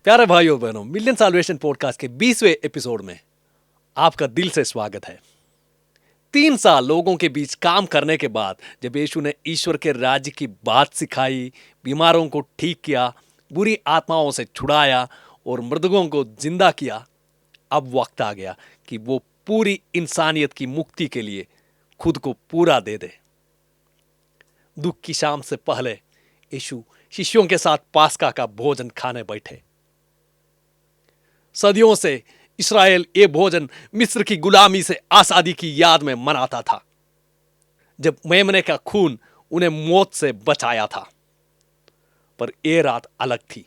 प्यारे भाइयों बहनों, मिलियन साल्वेशन पॉडकास्ट के 20वें एपिसोड में आपका दिल से स्वागत है। 3 साल लोगों के बीच काम करने के बाद जब यीशु ने ईश्वर के राज्य की बात सिखाई, बीमारों को ठीक किया, बुरी आत्माओं से छुड़ाया और मृतकों को जिंदा किया, अब वक्त आ गया कि वो पूरी इंसानियत की मुक्ति के लिए खुद को पूरा दे दे। दुख की शाम से पहले यीशु शिष्यों के साथ पास्का का भोजन खाने बैठे। सदियों से इस्राएल ये भोजन मिस्र की गुलामी से आजादी की याद में मनाता था, जब मेमने का खून उन्हें मौत से बचाया था। पर ये रात अलग थी।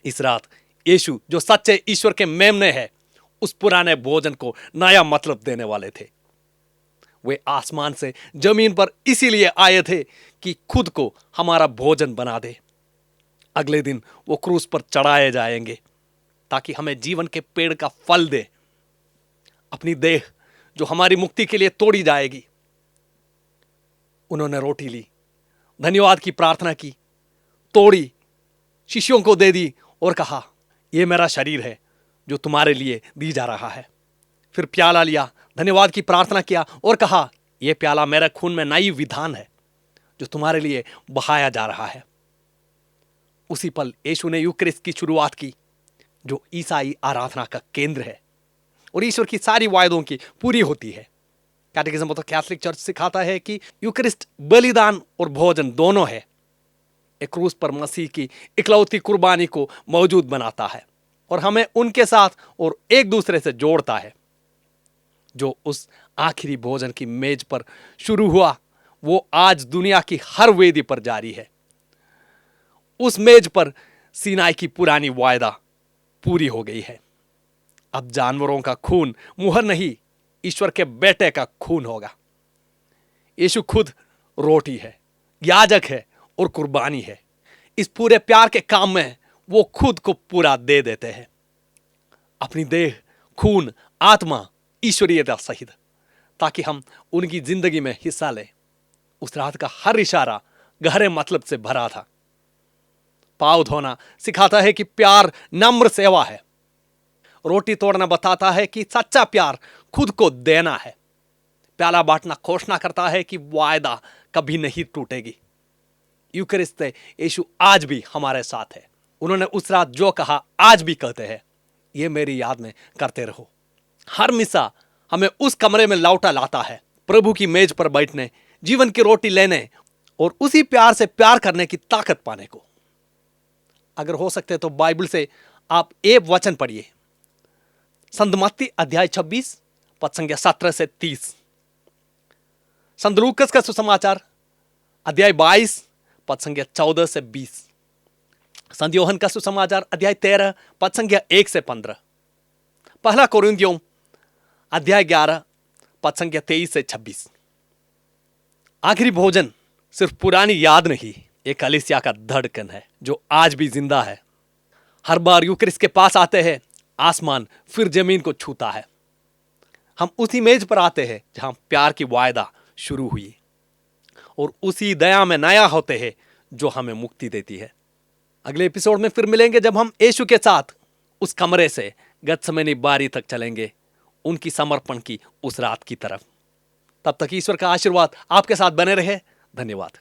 इस रात यीशु, जो सच्चे ईश्वर के मेमने हैं, उस पुराने भोजन को नया मतलब देने वाले थे। वे आसमान से जमीन पर इसीलिए आए थे कि खुद को हमारा भोजन बना दे। अगले दिन वो क्रूस पर चढ़ाए जाएंगे ताकि हमें जीवन के पेड़ का फल दे। अपनी देह जो हमारी मुक्ति के लिए तोड़ी जाएगी। उन्होंने रोटी ली, धन्यवाद की प्रार्थना की, तोड़ी, शिष्यों को दे दी और कहा, यह मेरा शरीर है जो तुम्हारे लिए दी जा रहा है। फिर प्याला लिया, धन्यवाद की प्रार्थना किया और कहा, यह प्याला मेरे खून में नई विधान है जो तुम्हारे लिए बहाया जा रहा है। उसी पल यीशु ने यूकरिस्ट की शुरुआत की, जो ईसाई आराधना का केंद्र है और ईश्वर की सारी वायदों की पूरी होती है। कैटेकिज्म ऑफ द कैथोलिक चर्च सिखाता है कि यूकरिस्ट बलिदान और भोजन दोनों है। एक क्रूस पर मसीह की इकलौती कुर्बानी को मौजूद बनाता है और हमें उनके साथ और एक दूसरे से जोड़ता है। जो उस आखिरी भोजन की मेज पर शुरू हुआ, वो आज दुनिया की हर वेदी पर जारी है। उस मेज पर सीनाई की पुरानी वायदा पूरी हो गई है। अब जानवरों का खून मुहर नहीं, ईश्वर के बेटे का खून होगा। यीशु खुद रोटी है, याजक है और कुर्बानी है। इस पूरे प्यार के काम में वो खुद को पूरा दे देते हैं, अपनी देह, खून, आत्मा, ईश्वरीयता सहित, ताकि हम उनकी जिंदगी में हिस्सा लें। उस रात का हर इशारा गहरे मतलब से भरा था। पाँव धोना सिखाता है कि प्यार नम्र सेवा है। रोटी तोड़ना बताता है कि सच्चा प्यार खुद को देना है। प्याला बांटना घोषणा करता है कि वायदा कभी नहीं टूटेगी। यूकरिस्त यीशु आज भी हमारे साथ है। उन्होंने उस रात जो कहा आज भी कहते हैं, ये मेरी याद में करते रहो। हर मिसा हमें उस कमरे में लौटा लाता है, प्रभु की मेज पर बैठने, जीवन की रोटी लेने और उसी प्यार से प्यार करने की ताकत पाने को। अगर हो सकते तो बाइबल से आप एक वचन पढ़िए। संत मत्ती अध्याय 26 पद संख्या 17 से 30। संत लूकस का सुसमाचार अध्याय 22 पद संख्या 14 से 20। संत योहन का सुसमाचार अध्याय 13 पद संख्या 1 से 15। पहला कोरिन्थियों अध्याय 11 पद संख्या 23 से 26। आखिरी भोजन सिर्फ पुरानी याद नहीं, एक कलीसिया का धड़कन है जो आज भी जिंदा है। हर बार यूकरिस्ट के पास आते हैं, आसमान फिर जमीन को छूता है। हम उसी मेज पर आते हैं जहां प्यार की वायदा शुरू हुई और उसी दया में नया होते हैं जो हमें मुक्ति देती है। अगले एपिसोड में फिर मिलेंगे, जब हम यीशु के साथ उस कमरे से गत्समनी बारी तक चलेंगे, उनकी समर्पण की उस रात की तरफ। तब तक ईश्वर का आशीर्वाद आपके साथ बने रहे। धन्यवाद।